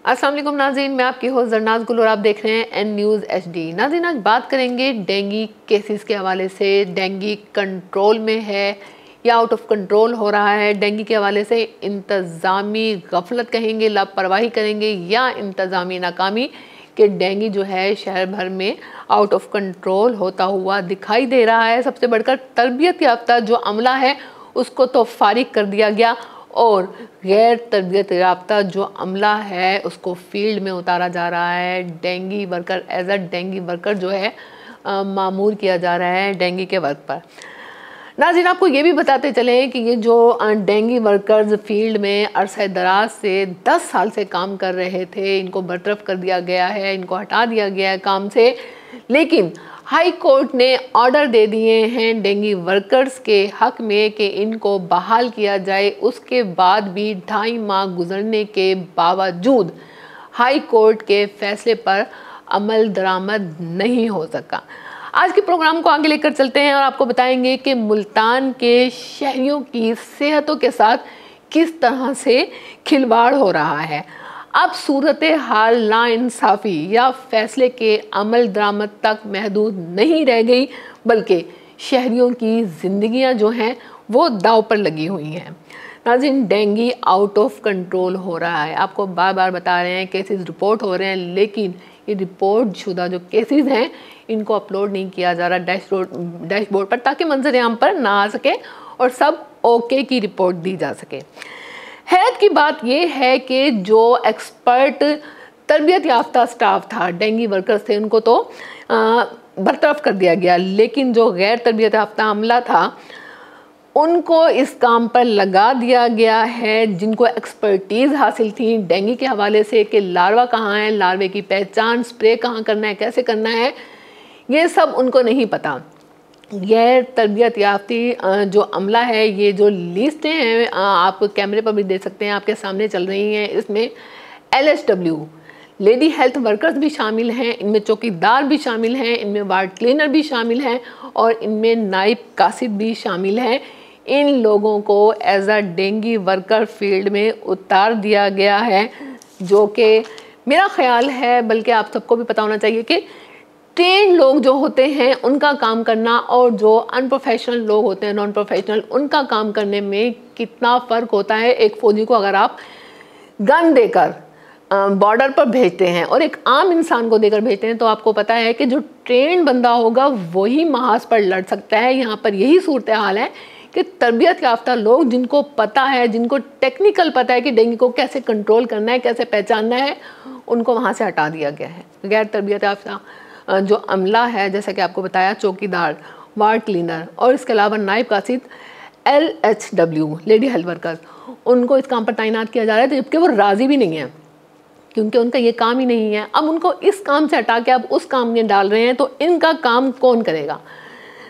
अस्सलाम वालेकुम नाज़रीन, मैं आपकी होस्ट जरनाज गुल और आप देख रहे हैं एन न्यूज़ HD। नाज़रीन, आज बात करेंगे डेंगू केसेस के हवाले से। डेंगू कंट्रोल में है या आउट ऑफ कंट्रोल हो रहा है। डेंगू के हवाले से इंतज़ामी गफलत कहेंगे, लापरवाही करेंगे या इंतज़ामी नाकामी कि डेंगू जो है शहर भर में आउट ऑफ कंट्रोल होता हुआ दिखाई दे रहा है। सबसे बढ़कर तरबियत याफ्ता जो अमला है उसको तो फारिग कर दिया गया और गैर तरबियत याफ्ता जो अमला है उसको फील्ड में उतारा जा रहा है। Dengue worker as a dengue worker जो है मामूर किया जा रहा है डेंगू के वर्क पर। नाज़रीन, आपको ये भी बताते चलें कि ये जो डेंगू वर्कर्स फील्ड में अरसे दराज से 10 साल से काम कर रहे थे, इनको बरतरफ कर दिया गया है, इनको हटा दिया गया है काम से। लेकिन हाई कोर्ट ने ऑर्डर दे दिए हैं डेंगू वर्कर्स के हक में कि इनको बहाल किया जाए। उसके बाद भी 2.5 माह गुजरने के बावजूद हाई कोर्ट के फैसले पर अमल दरामद नहीं हो सका। आज के प्रोग्राम को आगे लेकर चलते हैं और आपको बताएंगे कि मुल्तान के शहरियों की सेहतों के साथ किस तरह से खिलवाड़ हो रहा है। अब सूरत हाल नाइंसाफ़ी या फैसले के अमल दरामद तक महदूद नहीं रह गई, बल्कि शहरियों की ज़िंदगियां जो हैं वो दाव पर लगी हुई हैं। नाज़रीन, डेंगू आउट ऑफ कंट्रोल हो रहा है। आपको बार बार बता रहे हैं, केसेस रिपोर्ट हो रहे हैं, लेकिन ये रिपोर्ट शुदा जो केसेस हैं इनको अपलोड नहीं किया जा रहा डैशबोर्ड पर, ताकि मंजर आम पर ना आ सके और सब ओके की रिपोर्ट दी जा सके। हैरत की बात यह है कि जो एक्सपर्ट तरबियत याफ्ता स्टाफ था, डेंगू वर्कर्स थे, उनको तो बरतरफ कर दिया गया, लेकिन जो गैर तरबियत याफ्ता अमला था उनको इस काम पर लगा दिया गया है, जिनको एक्सपर्टीज़ हासिल थी डेंगू के हवाले से कि लार्वा कहाँ है, लार्वे की पहचान, स्प्रे कहाँ करना है, कैसे करना है, ये सब उनको नहीं पता। गैर तरबियत याफ्ती जो अमला है, ये जो लिस्टें हैं आप कैमरे पर भी देख सकते हैं, आपके सामने चल रही हैं। इसमें LHW लेडी हेल्थ वर्कर्स भी शामिल हैं, इनमें चौकीदार भी शामिल हैं, इनमें वार्ड क्लीनर भी शामिल हैं और इनमें नाइब कासिद भी शामिल हैं। इन लोगों को as a dengue worker field में उतार दिया गया है, जो कि मेरा ख्याल है, बल्कि आप सबको भी पता होना चाहिए कि ट्रेन लोग जो होते हैं उनका काम करना और जो अनप्रोफेशनल लोग होते हैं, नॉन प्रोफेशनल, उनका काम करने में कितना फ़र्क होता है। एक फ़ौजी को अगर आप गन देकर बॉर्डर पर भेजते हैं और एक आम इंसान को देकर भेजते हैं, तो आपको पता है कि जो ट्रेन बंदा होगा वही महाज पर लड़ सकता है। यहाँ पर यही सूरत हाल है कि तरबियत याफ्ता लोग, जिनको पता है, जिनको टेक्निकल पता है कि डेंगू को कैसे कंट्रोल करना है, कैसे पहचानना है, उनको वहाँ से हटा दिया गया है। गैर तरबियत याफ्ता जो अमला है, जैसा कि आपको बताया, चौकीदार, वार्ड क्लीनर और इसके अलावा नाइब कासिद, LHW लेडी हेल्थ वर्कर्स, उनको इस काम पर तैनात किया जा रहा है, जबकि वो राज़ी भी नहीं है, क्योंकि उनका ये काम ही नहीं है। अब उनको इस काम से हटा के अब उस काम में डाल रहे हैं, तो इनका काम कौन करेगा।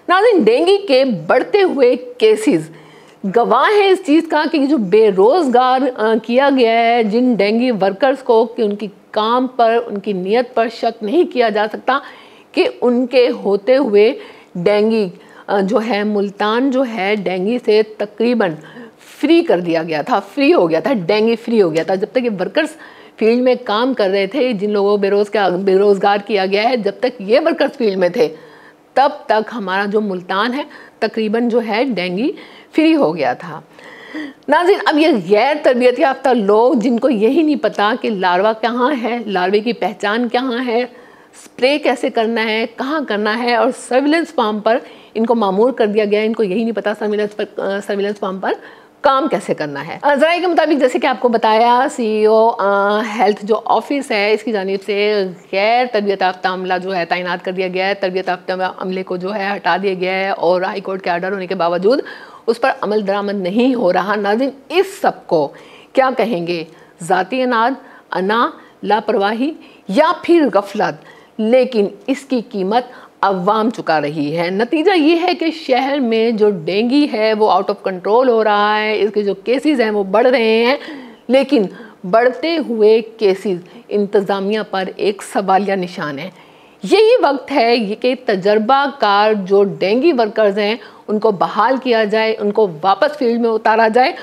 नाज़रीन, डेंगू के बढ़ते हुए केसेस गवाह है इस चीज़ का कि जो बेरोज़गार किया गया है जिन डेंगू वर्कर्स को, कि उनकी काम पर, उनकी नीयत पर शक नहीं किया जा सकता कि उनके होते हुए डेंगू जो है, मुल्तान जो है डेंगू से तकरीबन फ्री कर दिया गया था, फ्री हो गया था, डेंगू फ्री हो गया था। जब तक ये वर्कर्स फील्ड में काम कर रहे थे, जिन लोगों को बेरोज़गार किया गया है, जब तक ये वर्कर्स फील्ड में थे, तब तक हमारा जो मुल्तान है तकरीबन जो है डेंगू फ्री हो गया था। नाज़रीन, अब ये गैर तरबियत याफ्ता लोग, जिनको यही नहीं पता कि लार्वा कहाँ है, लार्वे की पहचान कहाँ है, स्प्रे कैसे करना है, कहाँ करना है, और सर्विलेंस फार्म पर इनको मामूर कर दिया गया है, इनको यही नहीं पता सर्विलेंस फार्म पर काम कैसे करना है। ज़राए के मुताबिक, जैसे कि आपको बताया, CEO हेल्थ जो ऑफिस है, इसकी जानिब से गैर तरबियत याफ्ता अमला जो है तैनात कर दिया गया है। तरबियत याफ्ता अमले को जो है हटा दिया गया है और हाई कोर्ट के आर्डर होने के बावजूद उस पर अमल दरामद नहीं हो रहा। नाज़रीन, इस सब को क्या कहेंगे, ज़ाती अना, लापरवाही या फिर गफलत, लेकिन इसकी कीमत अवाम चुका रही है। नतीजा ये है कि शहर में जो डेंगू है वो आउट ऑफ कंट्रोल हो रहा है, इसके जो केसेस हैं वो बढ़ रहे हैं, लेकिन बढ़ते हुए केसेस इंतज़ामिया पर एक सवालिया निशान है। यही वक्त है ये कि तजर्बाकार जो डेंगू वर्कर्स हैं उनको बहाल किया जाए, उनको वापस फील्ड में उतारा जाए,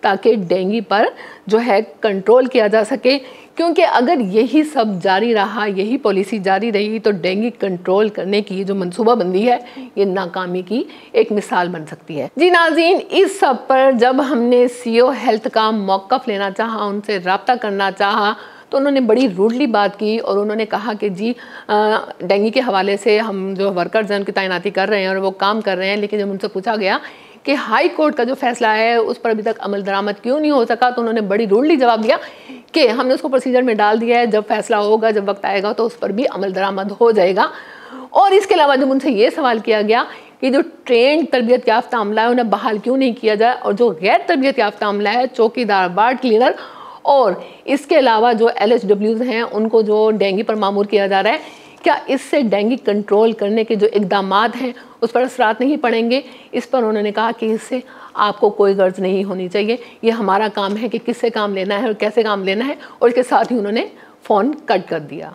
ताकि डेंगू पर जो है कंट्रोल किया जा सके, क्योंकि अगर यही सब जारी रहा, यही पॉलिसी जारी रही, तो डेंगू कंट्रोल करने की जो मनसूबाबंदी है ये नाकामी की एक मिसाल बन सकती है। जी नाज़रीन, इस सब पर जब हमने सीओ हेल्थ का मौक़िफ़ लेना चाहा, उनसे रब्ता करना चाहा, तो उन्होंने बड़ी रूडली बात की और उन्होंने कहा कि जी डेंगू के हवाले से हम जो वर्कर्स हैं उनकी तैनाती कर रहे हैं और वो काम कर रहे हैं, लेकिन जब उनसे पूछा गया कि हाई कोर्ट का जो फैसला है उस पर अभी तक अमल दरामद क्यों नहीं हो सका, तो उन्होंने बड़ी रूडली जवाब दिया कि हमने उसको प्रोसीजर में डाल दिया है, जब फैसला होगा, जब वक्त आएगा तो उस पर भी अमल दरामद हो जाएगा। और इसके अलावा जब उनसे ये सवाल किया गया कि जो ट्रेंड तरबियत याफ्ता अमला है उन्हें बहाल क्यों नहीं किया जाए, और जो गैर तरबियत याफ्ता अमला है, चौकीदार, वार्ड क्लीनर और इसके अलावा जो LHWs हैं उनको जो डेंगू पर मामूर किया जा रहा है, क्या इससे डेंगू कंट्रोल करने के जो इक़दामात हैं उस पर असरात नहीं पड़ेंगे। इस पर उन्होंने कहा कि इससे आपको कोई गर्ज नहीं होनी चाहिए, ये हमारा काम है कि किससे काम लेना है और कैसे काम लेना है, और इसके साथ ही उन्होंने फ़ोन कट कर दिया।